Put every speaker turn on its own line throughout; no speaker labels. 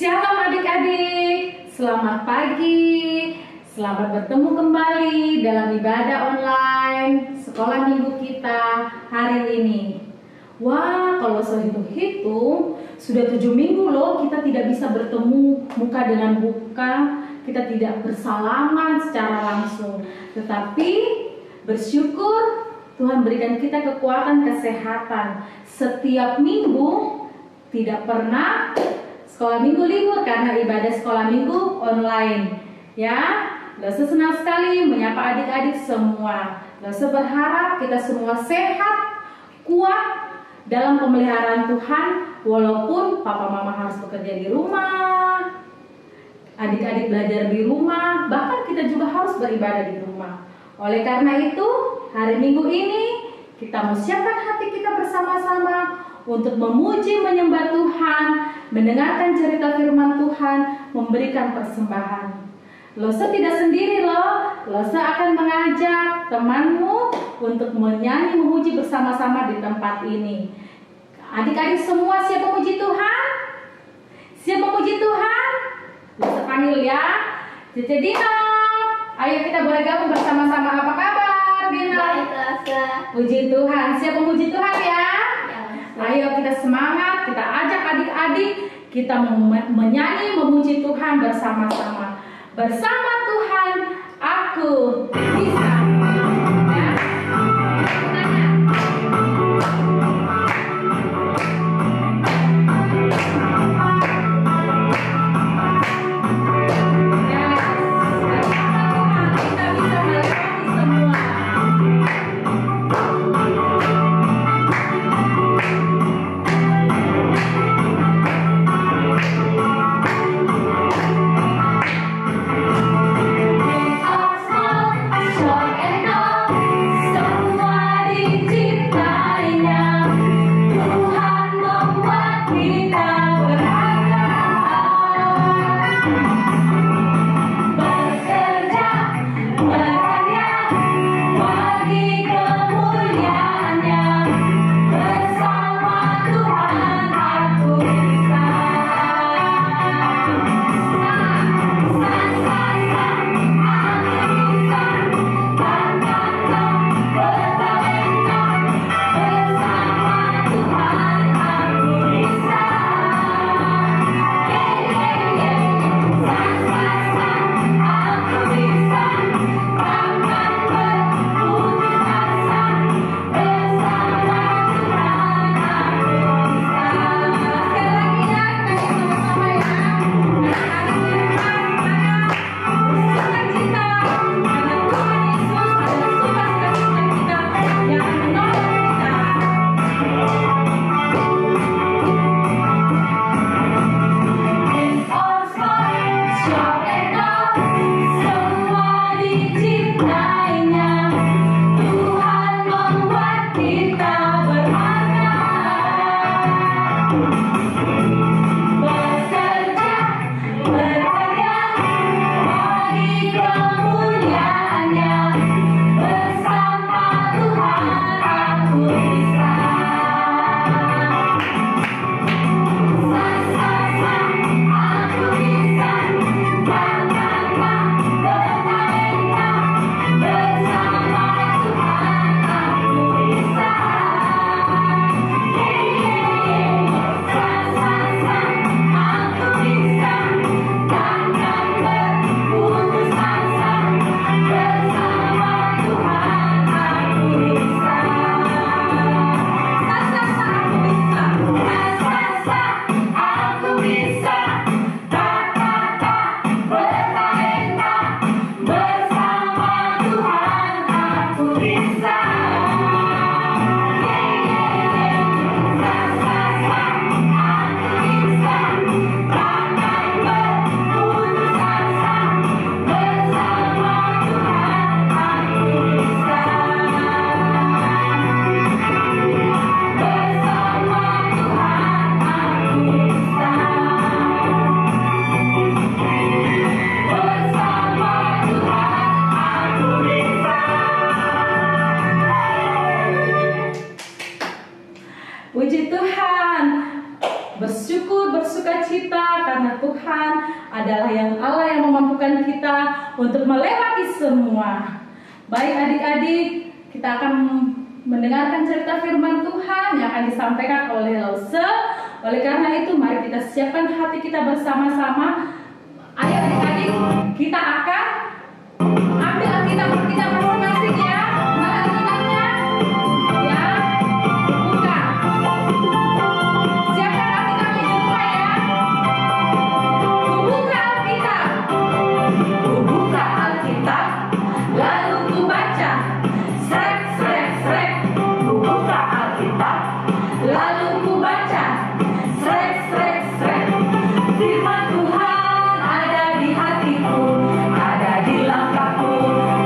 Shalom adik-adik, selamat pagi. Selamat bertemu kembali dalam ibadah online sekolah minggu kita hari ini. Wah, kalau saya hitung-hitung sudah 7 minggu loh kita tidak bisa bertemu muka dengan muka. Kita tidak bersalaman secara langsung. Tetapi bersyukur Tuhan berikan kita kekuatan, kesehatan. Setiap minggu tidak pernah sekolah minggu libur karena ibadah sekolah minggu online. Ya, Lose senang sekali menyapa adik-adik semua. Lose berharap kita semua sehat, kuat dalam pemeliharaan Tuhan. Walaupun papa mama harus bekerja di rumah, adik-adik belajar di rumah, bahkan kita juga harus beribadah di rumah. Oleh karena itu, hari Minggu ini kita mau siapkan hati kita bersama-sama untuk memuji, menyembah Tuhan, mendengarkan cerita firman Tuhan, memberikan persembahan. Lose tidak sendiri loh. Lose akan mengajak temanmu untuk menyanyi, memuji bersama-sama di tempat ini. Adik-adik semua siap memuji Tuhan? Siap memuji Tuhan? Lose panggil ya. Cici Dina, ayo kita boleh gabung bersama-sama. Apa kabar Dina?
Baik, Lose.
Puji Tuhan, siap memuji Tuhan ya? Ayo kita semangat, kita ajak adik-adik, kita menyanyi, memuji Tuhan bersama-sama. Bersama Tuhan, aku bisa. Ya. karena Tuhan adalah Allah yang memampukan kita untuk melewati semua. Baik adik-adik, kita akan mendengarkan cerita firman Tuhan yang akan disampaikan oleh Lause. Oleh karena itu, mari kita siapkan hati kita bersama-sama. Ayo adik-adik, kita akan ambil Alkitab kita masing-masing ya. Mana Alkitabnya? Ya, buka. Siapkan Alkitabnya di rumah ya. Buka Alkitab. Buka Alkitab, lalu ku baca. Srek, srek, srek. Buka Alkitab, lalu ku baca. Srek, srek, srek. Firman Tuhan ada di hatiku, ada di langkahku,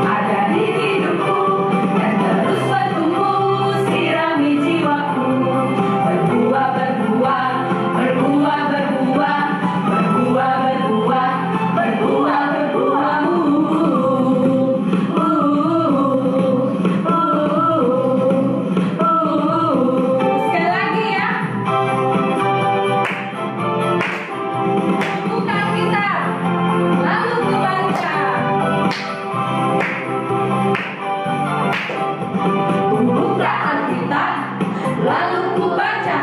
ada di hidupku, dan terus bertumbuh sirami jiwaku. Berbuah, berbuah, berbuah, berbuah, berbuah, berbuah, berbuah, berbuah. Sekali lagi ya. Buka Alkitab, lalu ku baca. Buka Alkitab, lalu ku baca.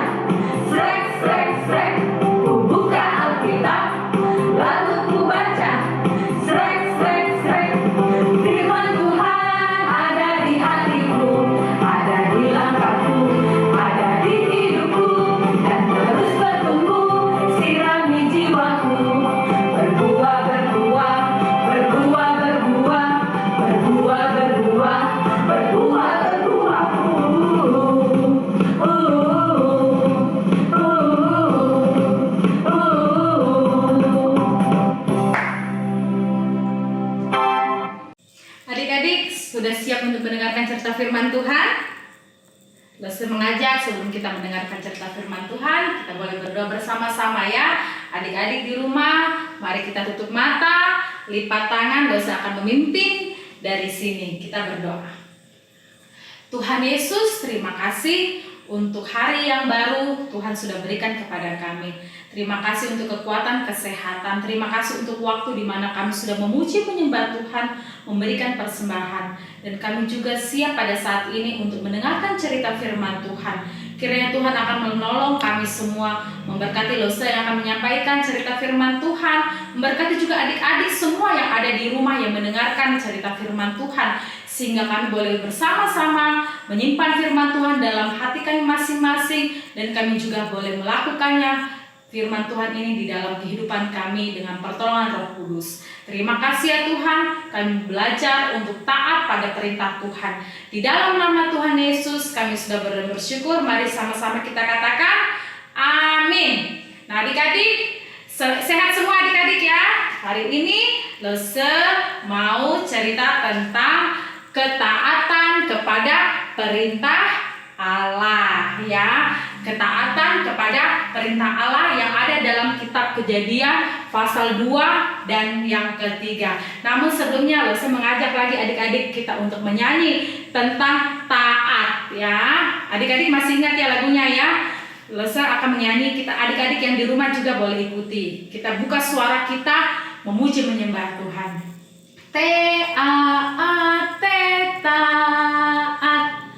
Srek, srek, srek. Buka Alkitab, lalu ku baca. Srek, srek, srek. Firman Tuhan ada di hatiku, ada di langkahku, ada di hidupku, dan terus bertumbuh sirami jiwaku. Berbuah, berbuah, berbuah, berbuah, berbuah, berbuah, berbuah, berbuah. Adik-adik, sudah siap untuk mendengarkan cerita firman Tuhan? Lause mengajak sebelum kita mendengarkan cerita firman Tuhan, kita boleh berdoa bersama-sama ya. Adik-adik di rumah, mari kita tutup mata, lipat tangan, Lause akan memimpin dari sini. Kita berdoa. Tuhan Yesus, terima kasih untuk hari yang baru Tuhan sudah berikan kepada kami. Terima kasih untuk kekuatan, kesehatan. Terima kasih untuk waktu di mana kami sudah memuji menyembah Tuhan, memberikan persembahan. Dan kami juga siap pada saat ini untuk mendengarkan cerita firman Tuhan. Kiranya Tuhan akan menolong kami semua, memberkati Lause yang akan menyampaikan cerita firman Tuhan, memberkati juga adik-adik semua yang ada di rumah yang mendengarkan cerita firman Tuhan, sehingga kami boleh bersama-sama menyimpan firman Tuhan dalam hati kami masing-masing, dan kami juga boleh melakukannya firman Tuhan ini di dalam kehidupan kami dengan pertolongan Roh Kudus. Terima kasih ya Tuhan, kami belajar untuk taat pada perintah Tuhan. Di dalam nama Tuhan Yesus kami sudah bersyukur. Mari sama-sama kita katakan amin. Nah adik-adik, sehat semua adik-adik ya. Hari ini Lause mau cerita tentang ketaatan kepada perintah Allah ya. Ketaatan kepada perintah Allah yang ada dalam kitab Kejadian pasal 2 dan yang ketiga. Namun sebelumnya Lause mengajak lagi adik-adik kita untuk menyanyi tentang taat ya. Adik-adik masih ingat ya lagunya ya? Lause akan menyanyi, kita adik-adik yang di rumah juga boleh ikuti. Kita buka suara kita memuji menyembah Tuhan. T-A-A-T, taat.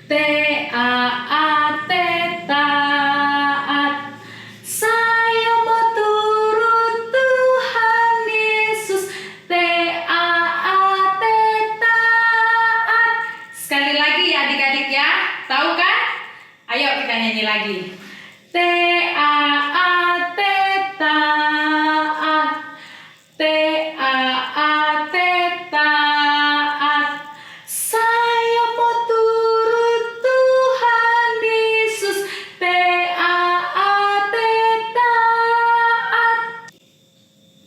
T-A-A-T, taat. Saya mau turut Tuhan Yesus. T-A-A-T, taat. Sekali lagi ya adik-adik ya. Tahu kan? Ayo kita nyanyi lagi. T-A-A-T, taat. T-A-A-T, taat. Saya mau turut Tuhan Yesus. T-A-A-T, taat.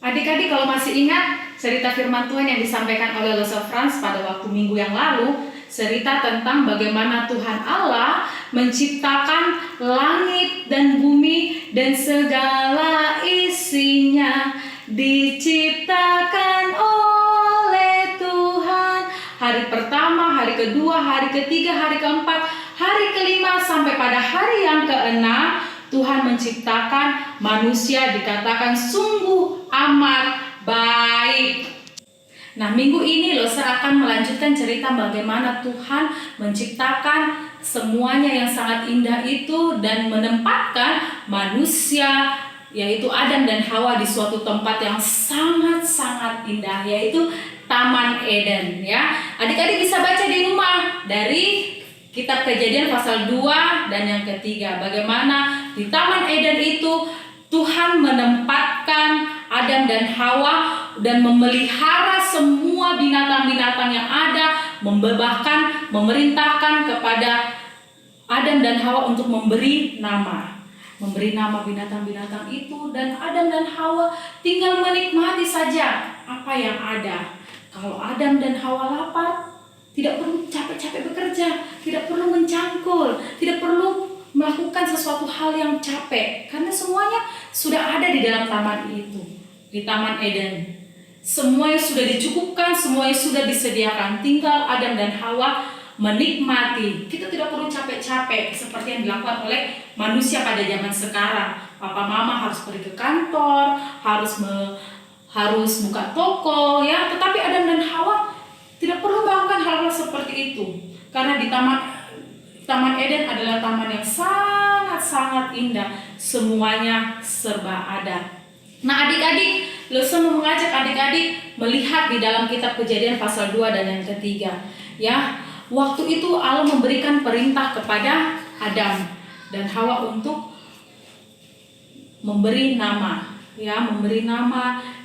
Adik-adik kalau masih ingat cerita firman Tuhan yang disampaikan oleh Lause Frans pada waktu minggu yang lalu, cerita tentang bagaimana Tuhan Allah menciptakan langit dan bumi dan segala isinya, diciptakan oleh Tuhan. Hari pertama, hari kedua, hari ketiga, hari keempat, hari kelima sampai pada hari yang keenam,
Tuhan menciptakan manusia dikatakan sungguh amat baik. Nah, minggu ini saya akan melanjutkan cerita bagaimana Tuhan menciptakan semuanya yang sangat indah itu dan menempatkan manusia yaitu Adam dan Hawa di suatu tempat yang sangat-sangat indah, yaitu Taman Eden ya. Adik-adik bisa baca di rumah dari Kitab Kejadian pasal 2 dan yang ketiga, bagaimana di Taman Eden itu Tuhan menempatkan Adam dan Hawa dan memelihara semua binatang-binatang yang ada, bahkan memerintahkan kepada Adam dan Hawa untuk memberi nama binatang-binatang itu, dan Adam dan Hawa tinggal menikmati saja apa yang ada. Kalau Adam dan Hawa lapar, tidak perlu capek-capek bekerja, tidak perlu mencangkul, tidak perlu melakukan sesuatu hal yang capek, karena semuanya sudah ada di dalam taman itu, di Taman Eden. Semuanya sudah dicukupkan, semuanya sudah disediakan, tinggal Adam dan Hawa menikmati. Kita tidak perlu capek-capek seperti yang dilakukan oleh manusia pada zaman sekarang. Papa mama harus pergi ke kantor, harus buka toko ya, tetapi Adam dan Hawa tidak perlu melakukan hal-hal seperti itu, karena di Taman Eden adalah taman yang sangat-sangat indah, semuanya serba ada. Nah, adik-adik, Lusa mau mengajak adik-adik melihat di dalam Kitab Kejadian pasal 2 dan yang ketiga ya. Waktu itu Allah memberikan perintah kepada Adam dan Hawa untuk memberi nama ya,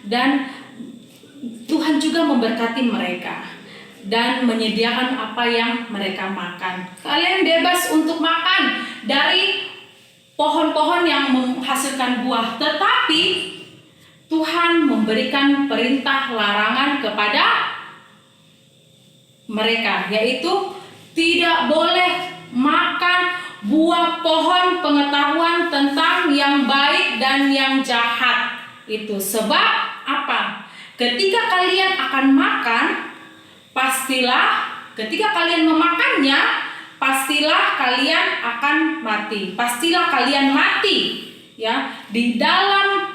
dan Tuhan juga memberkati mereka dan menyediakan apa yang mereka makan. Kalian bebas untuk makan dari pohon-pohon yang menghasilkan buah, tetapi Tuhan memberikan perintah larangan kepada mereka, yaitu tidak boleh makan buah pohon pengetahuan tentang yang baik dan yang jahat. Itu sebab apa? Ketika kalian akan makan, ketika kalian memakannya, pastilah kalian akan mati. Pastilah kalian mati. Ya, di dalam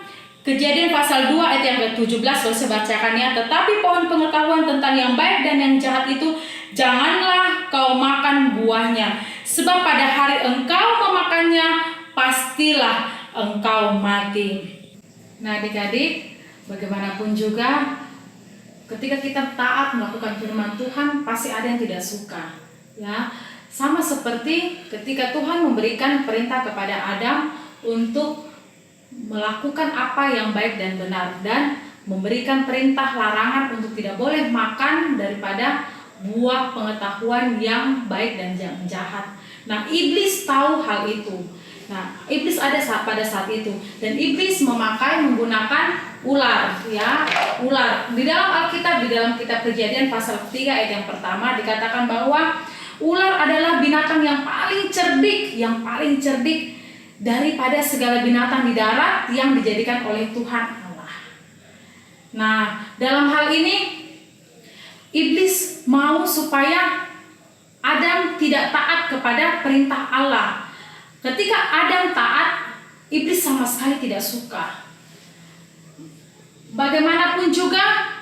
Kejadian pasal 2 ayat yang ke-17 saya bacakannya. Tetapi pohon pengetahuan tentang yang baik dan yang jahat itu janganlah kau makan buahnya, sebab pada hari engkau memakannya pastilah engkau mati. Nah, adik-adik, bagaimanapun juga ketika kita taat melakukan firman Tuhan, pasti ada yang tidak suka ya. Sama seperti ketika Tuhan memberikan perintah kepada Adam untuk melakukan apa yang baik dan benar, dan memberikan perintah larangan untuk tidak boleh makan daripada buah pengetahuan yang baik dan yang jahat. Nah, iblis tahu hal itu. Nah, iblis ada pada saat itu, dan iblis menggunakan ular ya, ular. Di dalam Alkitab, di dalam Kitab Kejadian pasal 3 ayat yang pertama dikatakan bahwa ular adalah binatang yang paling cerdik daripada segala binatang di darat yang dijadikan oleh Tuhan Allah. Nah, dalam hal ini iblis mau supaya Adam tidak taat kepada perintah Allah. Ketika Adam taat, iblis sama sekali tidak suka. Bagaimanapun juga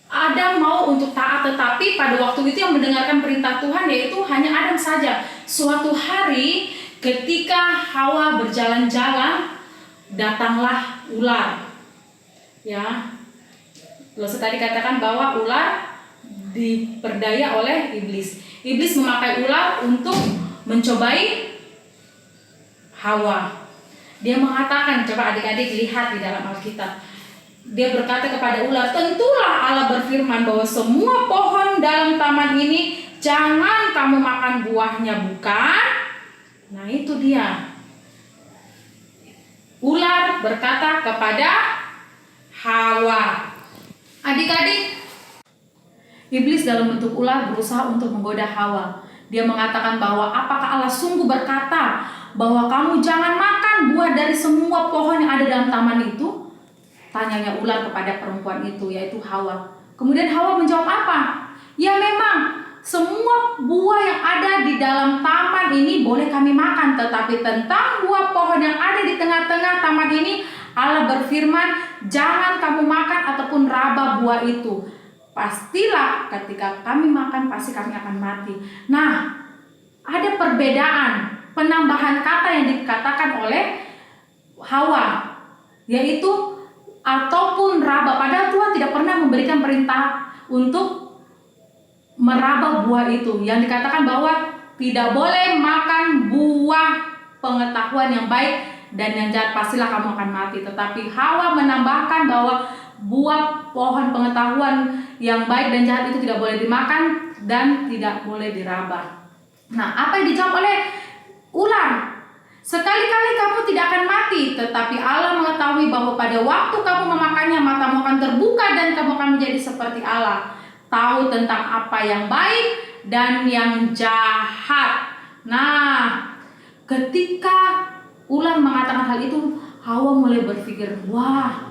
Adam mau untuk taat, tetapi pada waktu itu yang mendengarkan perintah Tuhan yaitu hanya Adam saja. Suatu hari ketika Hawa berjalan-jalan, datanglah ular. Ya. Lalu tadi katakan bahwa ular diperdaya oleh iblis. Iblis memakai ular untuk mencobai Hawa. Dia mengatakan, coba adik-adik lihat di dalam Alkitab. Dia berkata kepada ular, tentulah Allah berfirman bahwa semua pohon dalam taman ini jangan kamu makan buahnya, bukan? Nah, itu dia. Ular berkata kepada Hawa. Adik-adik, iblis dalam bentuk ular berusaha untuk menggoda Hawa. Dia mengatakan bahwa apakah Allah sungguh berkata bahwa kamu jangan makan buah dari semua pohon yang ada dalam taman itu? Tanyanya ular kepada perempuan itu, yaitu Hawa. Kemudian Hawa menjawab apa? Ya memang, semua buah yang ada di dalam taman ini boleh kami makan, tetapi tentang buah pohon yang ada di tengah-tengah taman ini, Allah berfirman, jangan kamu makan ataupun raba buah itu. Pastilah ketika kami makan, pasti kami akan mati. Nah, ada perbedaan, penambahan kata yang dikatakan oleh Hawa, yaitu ataupun raba. Padahal Tuhan tidak pernah memberikan perintah untuk meraba buah itu. Yang dikatakan bahwa tidak boleh makan buah pengetahuan yang baik dan yang jahat, pastilah kamu akan mati. Tetapi Hawa menambahkan bahwa buah pohon pengetahuan yang baik dan jahat itu tidak boleh dimakan dan tidak boleh diraba. Nah, apa yang dijawab oleh ular? Sekali-kali kamu tidak akan mati, tetapi Allah mengetahui bahwa pada waktu kamu memakannya, matamu akan terbuka dan kamu akan menjadi seperti Allah, tahu tentang apa yang baik dan yang jahat. Nah, ketika ular mengatakan hal itu, Hawa mulai berpikir, wah,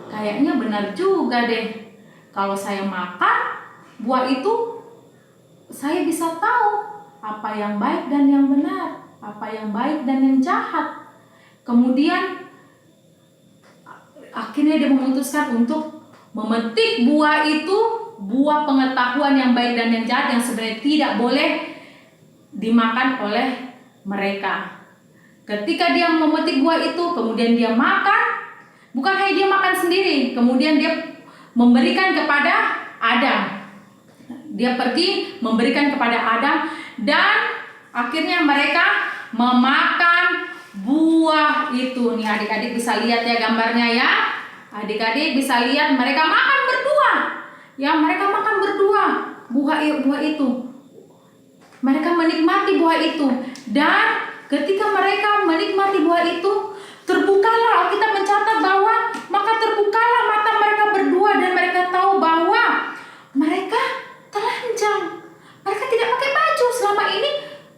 kayaknya benar juga deh. Kalau saya makan buah itu, saya bisa tahu apa yang baik dan yang benar, apa yang baik dan yang jahat. Kemudian akhirnya dia memutuskan untuk memetik buah itu, buah pengetahuan yang baik dan yang jahat, yang sebenarnya tidak boleh dimakan oleh mereka. Ketika dia memetik buah itu, kemudian dia makan, bukan hanya dia makan sendiri, kemudian dia memberikan kepada Adam. Dia pergi memberikan kepada Adam, dan akhirnya mereka memakan buah itu. Nih adik-adik bisa lihat ya gambarnya ya. Adik-adik bisa lihat mereka makan berdua. Ya, mereka makan berdua buah itu. Mereka menikmati buah itu. Dan ketika mereka menikmati buah itu, terbukalah, Alkitab mencatat bahwa maka terbukalah mata mereka berdua dan mereka tahu bahwa mereka telanjang. Mereka tidak pakai baju. Selama ini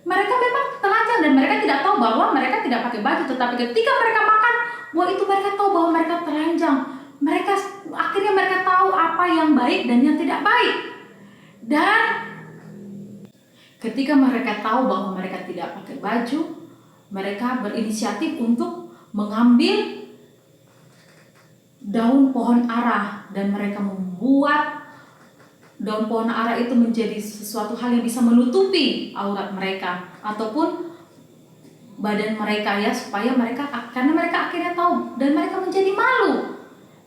mereka memang telanjang dan mereka tidak tahu bahwa mereka tidak pakai baju. Tetapi ketika mereka makan buah itu, mereka tahu bahwa mereka telanjang. Akhirnya mereka tahu apa yang baik dan yang tidak baik. Dan ketika mereka tahu bahwa mereka tidak pakai baju, mereka berinisiatif untuk mengambil daun pohon ara dan mereka membuat daun pohon ara itu menjadi sesuatu hal yang bisa menutupi aurat mereka ataupun badan mereka, ya, supaya mereka, karena mereka akhirnya tahu dan mereka menjadi malu.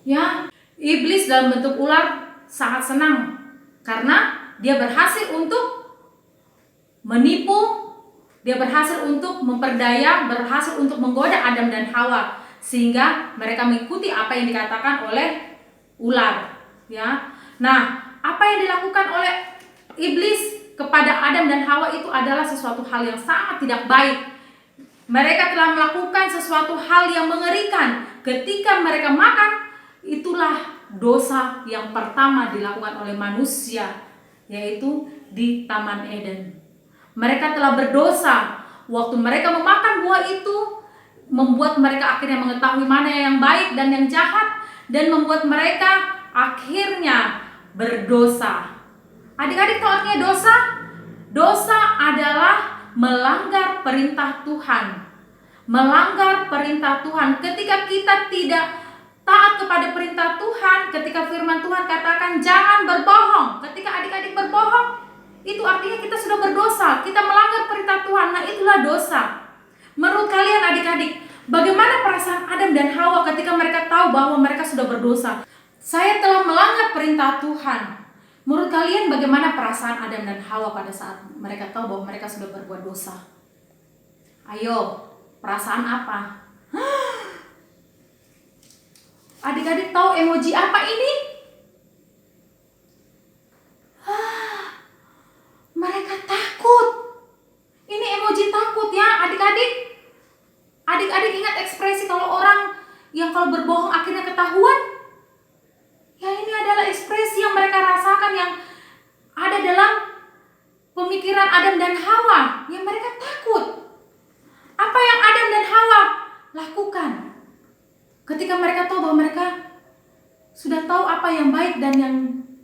Ya, iblis dalam bentuk ular sangat senang karena dia berhasil untuk menipu, dia berhasil untuk memperdaya, berhasil untuk menggoda Adam dan Hawa sehingga mereka mengikuti apa yang dikatakan oleh ular. Ya, nah, apa yang dilakukan oleh iblis kepada Adam dan Hawa itu adalah sesuatu hal yang sangat tidak baik. Mereka telah melakukan sesuatu hal yang mengerikan. Ketika mereka makan, itulah dosa yang pertama dilakukan oleh manusia, yaitu di Taman Eden. Mereka telah berdosa. Waktu mereka memakan buah itu, membuat mereka akhirnya mengetahui mana yang baik dan yang jahat, dan membuat mereka akhirnya berdosa. Adik-adik tahu artinya dosa? Dosa adalah melanggar perintah Tuhan. Melanggar perintah Tuhan. Ketika kita tidak taat kepada perintah Tuhan, ketika firman Tuhan katakan jangan berbohong, ketika adik-adik berbohong, itu artinya kita sudah berdosa. Kita melanggar perintah Tuhan. Nah, itulah dosa. Menurut kalian adik-adik, bagaimana perasaan Adam dan Hawa ketika mereka tahu bahwa mereka sudah berdosa? Saya telah melanggar perintah Tuhan. Menurut kalian bagaimana perasaan Adam dan Hawa pada saat mereka tahu bahwa mereka sudah berbuat dosa? Ayo, perasaan apa? Adik-adik tahu emoji apa ini? Mereka takut. Ini emoji takut ya adik-adik. Adik-adik ingat ekspresi kalau orang yang kalau berbohong akhirnya ketahuan? Ya, ini adalah ekspresi yang mereka rasakan, yang ada dalam pemikiran Adam dan Hawa, yang mereka takut. Apa yang Adam dan Hawa lakukan ketika mereka tahu bahwa mereka sudah tahu apa yang baik dan yang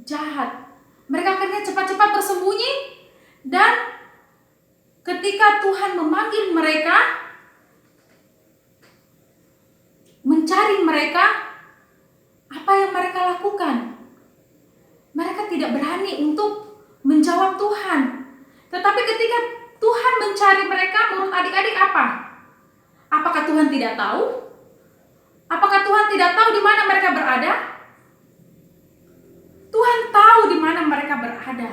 jahat? Mereka akhirnya cepat-cepat bersembunyi, dan ketika Tuhan memanggil mereka, mencari mereka, apa yang mereka lakukan? Mereka tidak berani untuk menjawab Tuhan. Tetapi ketika Tuhan mencari mereka, menurut adik-adik apa? Apakah Tuhan tidak tahu? Apakah Tuhan tidak tahu di mana mereka berada? Tuhan tahu di mana mereka berada.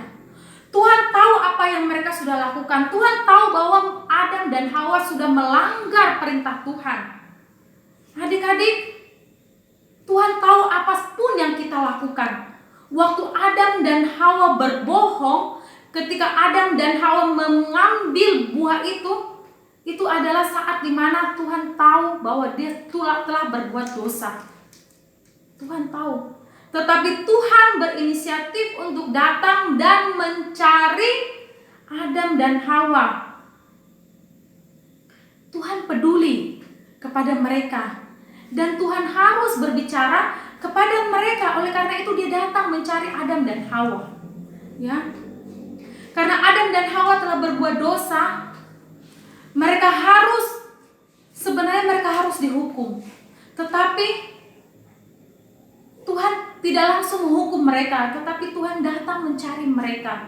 Tuhan tahu apa yang mereka sudah lakukan. Tuhan tahu bahwa Adam dan Hawa sudah melanggar perintah Tuhan. Adik-adik, Tuhan tahu apapun yang kita lakukan. Waktu Adam dan Hawa berbohong, ketika Adam dan Hawa mengambil buah itu adalah saat dimana Tuhan tahu bahwa dia telah berbuat dosa. Tuhan tahu. Tetapi Tuhan berinisiatif untuk datang dan mencari Adam dan Hawa. Tuhan peduli kepada mereka. Dan Tuhan harus berbicara kepada mereka. Oleh karena itu dia datang mencari Adam dan Hawa. Ya. Karena Adam dan Hawa telah berbuat dosa, sebenarnya mereka harus dihukum. Tetapi Tuhan tidak langsung menghukum mereka, tetapi Tuhan datang mencari mereka.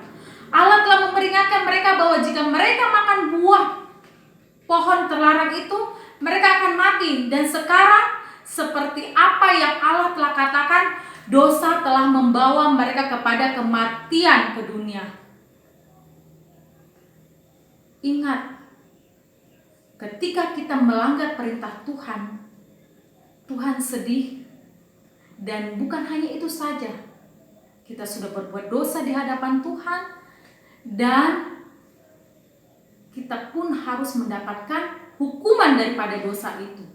Allah telah memperingatkan mereka bahwa jika mereka makan buah pohon terlarang itu, mereka akan mati. Dan sekarang seperti apa yang Allah telah katakan, dosa telah membawa mereka kepada kematian ke dunia. Ingat, ketika kita melanggar perintah Tuhan, Tuhan sedih. Dan bukan hanya itu saja, kita sudah berbuat dosa di hadapan Tuhan, dan kita pun harus mendapatkan hukuman daripada dosa itu.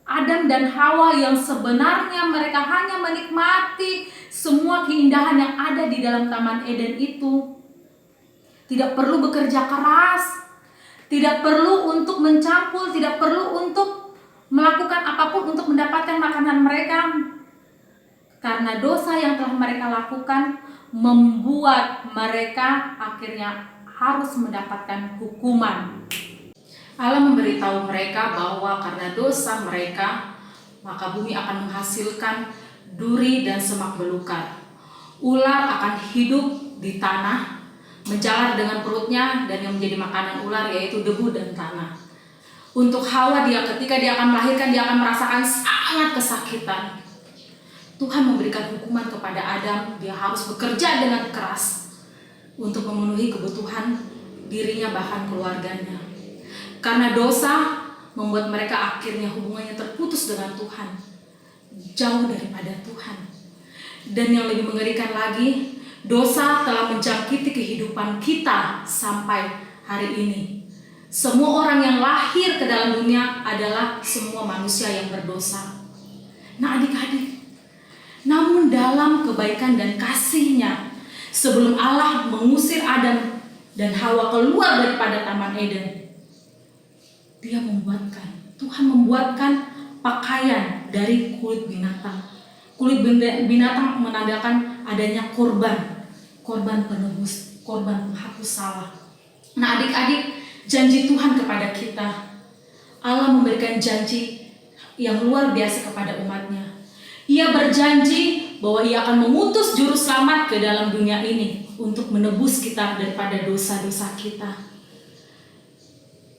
Adam dan Hawa yang sebenarnya mereka hanya menikmati semua keindahan yang ada di dalam Taman Eden itu, tidak perlu bekerja keras, tidak perlu untuk mencampur, tidak perlu untuk melakukan apapun untuk mendapatkan makanan mereka. Karena dosa yang telah mereka lakukan membuat mereka akhirnya harus mendapatkan hukuman. Allah memberitahu mereka bahwa karena dosa mereka, maka bumi akan menghasilkan duri dan semak belukar. Ular akan hidup di tanah, menjalar dengan perutnya, dan yang menjadi makanan ular yaitu debu dan tanah. Untuk Hawa, ketika dia akan melahirkan, dia akan merasakan sangat kesakitan. Tuhan memberikan hukuman kepada Adam, dia harus bekerja dengan keras untuk memenuhi kebutuhan dirinya bahkan keluarganya. Karena dosa membuat mereka akhirnya hubungannya terputus dengan Tuhan, jauh daripada Tuhan. Dan yang lebih mengerikan lagi, dosa telah menjangkiti kehidupan kita sampai hari ini. Semua orang yang lahir ke dalam dunia adalah semua manusia yang berdosa. Nah adik-adik, namun dalam kebaikan dan kasih-Nya, sebelum Allah mengusir Adam dan Hawa keluar daripada Taman Eden, Tuhan membuatkan pakaian dari kulit binatang. Kulit binatang menandakan adanya korban penebus, korban penghapus salah. Nah adik-adik, janji Tuhan kepada kita, Allah memberikan janji yang luar biasa kepada umatnya. Ia berjanji bahwa Ia akan mengutus juru selamat ke dalam dunia ini untuk menebus kita daripada dosa-dosa kita.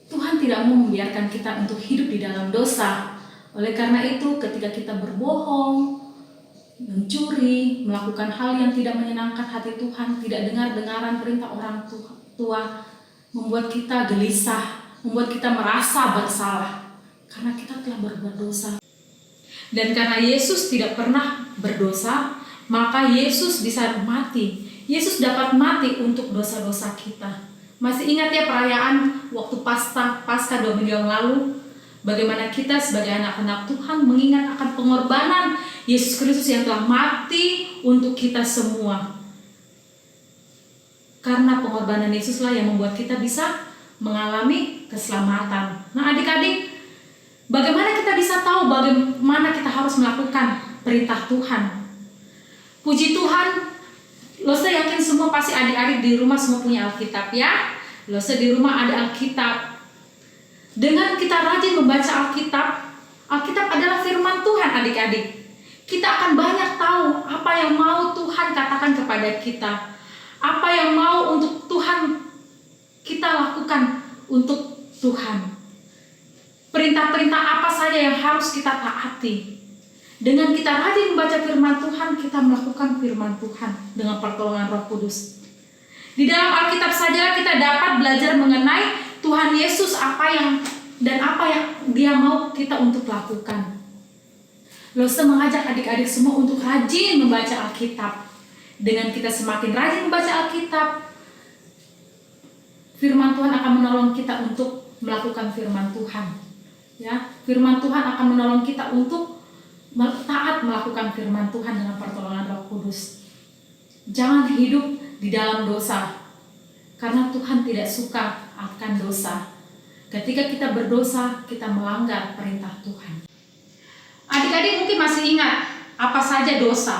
Tuhan tidak mau membiarkan kita untuk hidup di dalam dosa. Oleh karena itu, ketika kita berbohong, mencuri, melakukan hal yang tidak menyenangkan hati Tuhan, tidak dengar-dengaran perintah orang tua, membuat kita gelisah, membuat kita merasa bersalah karena kita telah berbuat dosa. Dan karena Yesus tidak pernah berdosa, maka Yesus bisa mati. Yesus dapat mati untuk dosa-dosa kita. Masih ingat ya perayaan waktu Paskah 2 minggu yang lalu, bagaimana kita sebagai anak-anak Tuhan mengingat akan pengorbanan Yesus Kristus yang telah mati untuk kita semua. Karena pengorbanan Yesuslah yang membuat kita bisa mengalami keselamatan. Nah adik-adik, bagaimana kita bisa tahu bagaimana kita harus melakukan perintah Tuhan? Puji Tuhan, Losa yakin semua pasti adik-adik di rumah semua punya Alkitab ya. Losa di rumah ada Alkitab. Dengan kita rajin membaca Alkitab, Alkitab adalah firman Tuhan adik-adik. Kita akan banyak tahu apa yang mau Tuhan katakan kepada kita. Apa yang mau untuk Tuhan kita lakukan untuk Tuhan. Perintah-perintah apa saja yang harus kita taati. Dengan kita rajin membaca firman Tuhan, kita melakukan firman Tuhan dengan pertolongan Roh Kudus. Di dalam Alkitab saja kita dapat belajar mengenai Tuhan Yesus apa yang Dia mau kita untuk lakukan. Losa mengajak adik-adik semua untuk rajin membaca Alkitab. Dengan kita semakin rajin membaca Alkitab, firman Tuhan akan menolong kita untuk melakukan firman Tuhan. Ya, firman Tuhan akan menolong kita untuk taat melakukan firman Tuhan dengan pertolongan Roh Kudus. Jangan hidup di dalam dosa, karena Tuhan tidak suka akan dosa. Ketika kita berdosa, kita melanggar perintah Tuhan. Adik-adik mungkin masih ingat apa saja dosa.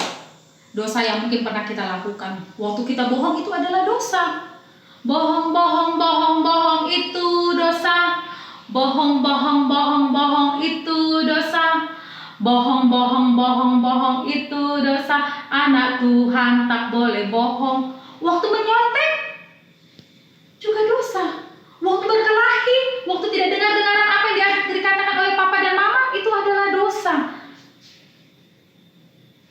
Dosa yang mungkin pernah kita lakukan. Waktu kita bohong itu adalah dosa. Bohong, bohong, bohong, bohong itu dosa. Bohong, bohong, bohong, bohong itu dosa. Bohong, bohong, bohong, bohong itu dosa. Anak Tuhan tak boleh bohong. Waktu menyontek juga dosa. Waktu berkelahi, waktu tidak dengar-dengaran apa yang dikatakan oleh papa dan mama, itu adalah dosa.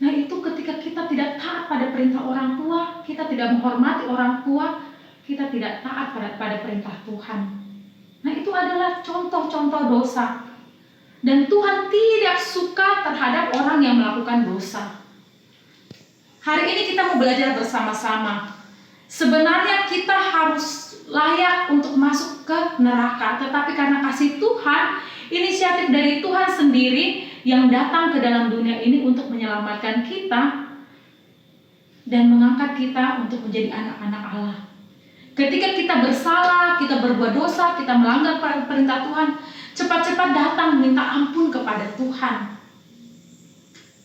Nah, itu ketika kita tidak taat pada perintah orang tua, kita tidak menghormati orang tua, kita tidak taat pada perintah Tuhan. Nah, itu adalah contoh-contoh dosa. Dan Tuhan tidak suka terhadap orang yang melakukan dosa. Hari ini kita mau belajar bersama-sama. Sebenarnya kita harus layak untuk masuk ke neraka, tetapi karena kasih Tuhan, inisiatif dari Tuhan sendiri yang datang ke dalam dunia ini untuk menyelamatkan kita dan mengangkat kita untuk menjadi anak-anak Allah. Ketika kita bersalah, kita berbuat dosa, kita melanggar perintah Tuhan, cepat-cepat datang minta ampun kepada Tuhan.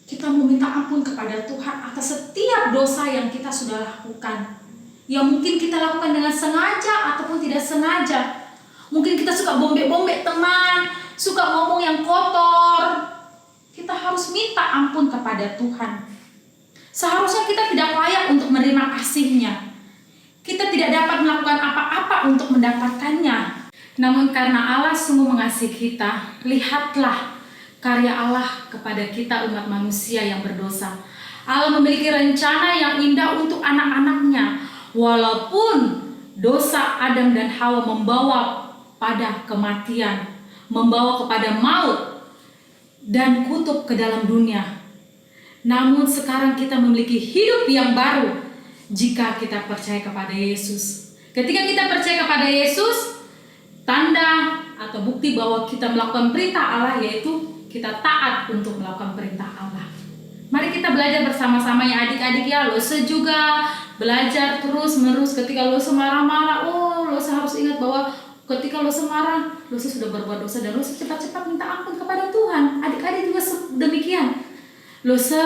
Kita mau minta ampun kepada Tuhan atas setiap dosa yang kita sudah lakukan. Yang mungkin kita lakukan dengan sengaja ataupun tidak sengaja. Mungkin kita suka bombek-bombek teman, suka ngomong yang kotor. Kita harus minta ampun kepada Tuhan. Seharusnya kita tidak layak untuk menerima kasih-Nya. Kita tidak dapat melakukan apa-apa untuk mendapatkannya. Namun karena Allah sungguh mengasihi kita, lihatlah karya Allah kepada kita umat manusia yang berdosa. Allah memiliki rencana yang indah untuk anak-anak-Nya. Walaupun dosa Adam dan Hawa membawa pada kematian, membawa kepada maut dan kutuk ke dalam dunia, namun sekarang kita memiliki hidup yang baru jika kita percaya kepada Yesus. Ketika kita percaya kepada Yesus, tanda atau bukti bahwa kita melakukan perintah Allah yaitu kita taat untuk melakukan perintah Allah. Mari kita belajar bersama-sama ya adik-adik ya. Losa juga belajar terus-menerus. Ketika Losa marah-marah, Losa harus ingat bahwa ketika Losa marah, Losa sudah berbuat dosa dan Losa cepat-cepat minta ampun kepada Tuhan. Adik-adik juga demikian. Losa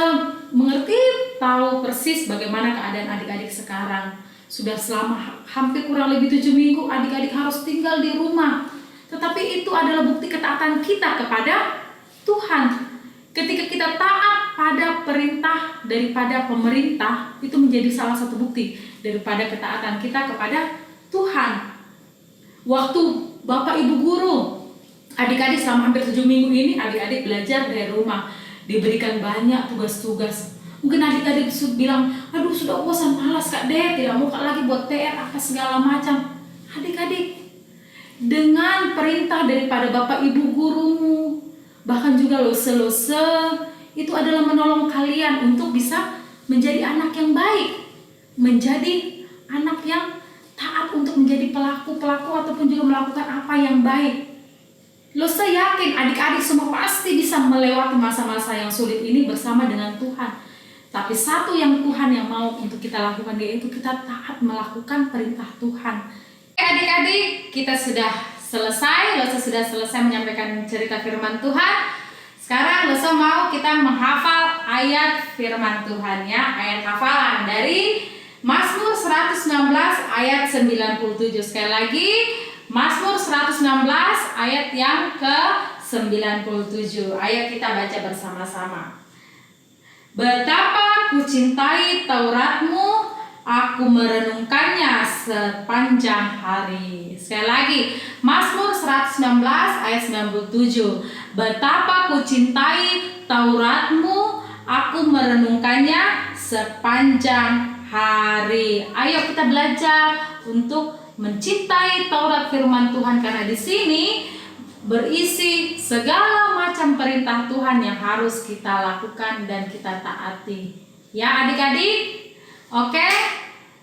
mengerti, tahu persis bagaimana keadaan adik-adik sekarang. Sudah selama hampir kurang lebih 7 minggu adik-adik harus tinggal di rumah. Tetapi itu adalah bukti ketaatan kita kepada Tuhan. Ketika kita taat pada perintah daripada pemerintah, itu menjadi salah satu bukti daripada ketaatan kita kepada Tuhan. Waktu Bapak Ibu guru, adik-adik selama hampir 7 minggu ini adik-adik belajar dari rumah, diberikan banyak tugas-tugas. Mungkin adik-adik bilang, aduh sudah bosan, malas Kak Dek, tidak mau Kak lagi buat PR apa segala macam. Adik-adik, dengan perintah daripada Bapak Ibu gurumu, bahkan juga Losa-Losa, itu adalah menolong kalian untuk bisa menjadi anak yang baik, menjadi anak yang taat untuk menjadi pelaku-pelaku ataupun juga melakukan apa yang baik. Losa yakin adik-adik semua pasti bisa melewati masa-masa yang sulit ini bersama dengan Tuhan. Tapi satu yang Tuhan yang mau untuk kita lakukan, yaitu kita taat melakukan perintah Tuhan. Adik-adik, kita sudah selesai. Losa sudah selesai menyampaikan cerita firman Tuhan. Sekarang Losa mau kita menghafal ayat firman Tuhan ya. Ayat hafalan dari Mazmur 116 ayat 97. Sekali lagi, Mazmur 116 ayat yang ke-97. Ayo kita baca bersama-sama. Betapa ku cintai Tauratmu, aku merenungkannya sepanjang hari. Sekali lagi, Mazmur 116 ayat 97. Betapa ku cintai Tauratmu, aku merenungkannya sepanjang hari. Ayo kita belajar untuk mencintai Taurat firman Tuhan, karena di sini berisi segala macam perintah Tuhan yang harus kita lakukan dan kita taati. Ya adik-adik, oke?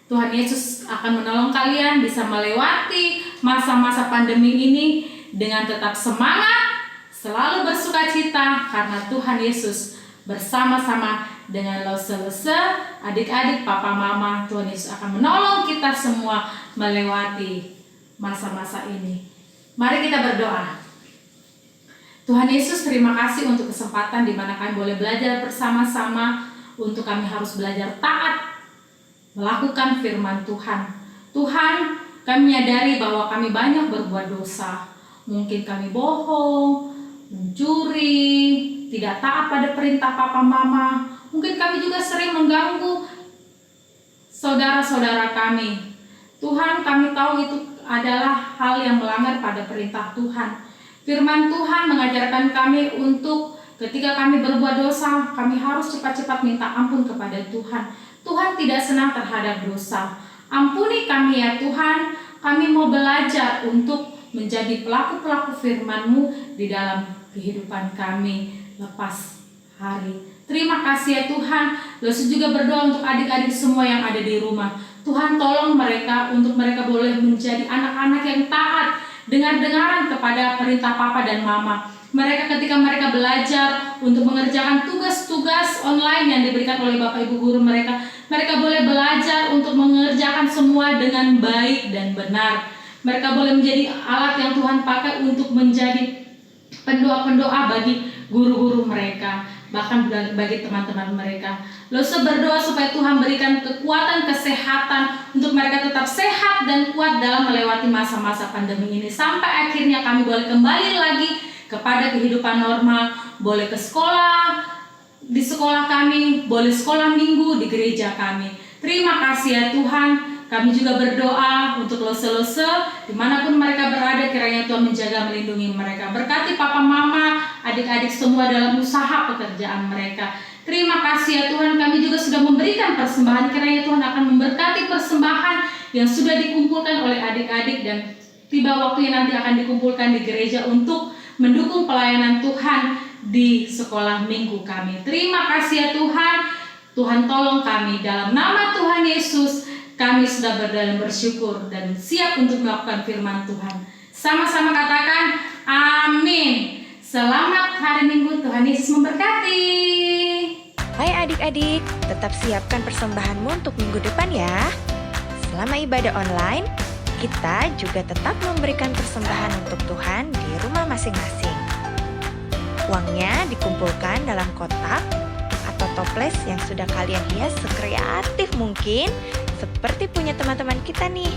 Tuhan Yesus akan menolong kalian bisa melewati masa-masa pandemi ini dengan tetap semangat, selalu bersukacita, karena Tuhan Yesus bersama-sama dengan lose-lose, adik-adik, papa, mama. Tuhan Yesus akan menolong kita semua melewati masa-masa ini. Mari kita berdoa. Tuhan Yesus, terima kasih untuk kesempatan di mana kami boleh belajar bersama-sama, untuk kami harus belajar taat melakukan firman Tuhan. Tuhan, kami menyadari bahwa kami banyak berbuat dosa. Mungkin kami bohong, mencuri, tidak taat pada perintah papa mama. Mungkin kami juga sering mengganggu saudara-saudara kami. Tuhan, kami tahu itu adalah hal yang melanggar pada perintah Tuhan. Firman Tuhan mengajarkan kami untuk ketika kami berbuat dosa, kami harus cepat-cepat minta ampun kepada Tuhan. Tuhan tidak senang terhadap dosa. Ampuni kami ya Tuhan, kami mau belajar untuk menjadi pelaku-pelaku firman-Mu di dalam kehidupan kami lepas hari. Terima kasih ya Tuhan. Yesus juga berdoa untuk adik-adik semua yang ada di rumah. Tuhan tolong mereka untuk mereka boleh menjadi anak-anak yang taat, dengar-dengaran kepada perintah papa dan mama. Mereka ketika mereka belajar untuk mengerjakan tugas-tugas online yang diberikan oleh Bapak Ibu guru mereka, mereka boleh belajar untuk mengerjakan semua dengan baik dan benar. Mereka boleh menjadi alat yang Tuhan pakai untuk menjadi pendoa-pendoa bagi guru-guru mereka, bahkan bagi teman-teman mereka. Lalu berdoa supaya Tuhan berikan kekuatan, kesehatan untuk mereka tetap sehat dan kuat dalam melewati masa-masa pandemi ini, sampai akhirnya kami boleh kembali lagi kepada kehidupan normal, boleh ke sekolah, di sekolah kami, boleh sekolah minggu di gereja kami. Terima kasih ya Tuhan. Kami juga berdoa untuk lose-lose dimanapun mereka berada, kiranya Tuhan menjaga melindungi mereka. Berkati papa mama, adik-adik semua dalam usaha pekerjaan mereka. Terima kasih ya Tuhan, kami juga sudah memberikan persembahan, kiranya Tuhan akan memberkati persembahan yang sudah dikumpulkan oleh adik-adik, dan tiba waktunya nanti akan dikumpulkan di gereja untuk mendukung pelayanan Tuhan di sekolah minggu kami. Terima kasih ya Tuhan. Tuhan tolong kami, dalam nama Tuhan Yesus kami sudah berdoa dan bersyukur dan siap untuk melakukan firman Tuhan. Sama-sama katakan amin. Selamat hari Minggu, Tuhan Yesus memberkati.
Hai adik-adik, tetap siapkan persembahanmu untuk minggu depan ya. Selama ibadah online, kita juga tetap memberikan persembahan untuk Tuhan di rumah masing-masing. Uangnya dikumpulkan dalam kotak atau toples yang sudah kalian hias sekreatif mungkin, seperti punya teman-teman kita nih.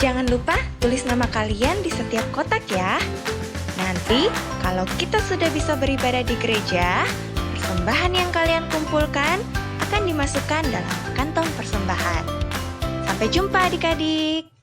Jangan lupa tulis nama kalian di setiap kotak ya. Nanti kalau kita sudah bisa beribadah di gereja, persembahan yang kalian kumpulkan akan dimasukkan dalam kantong persembahan. Sampai jumpa adik-adik.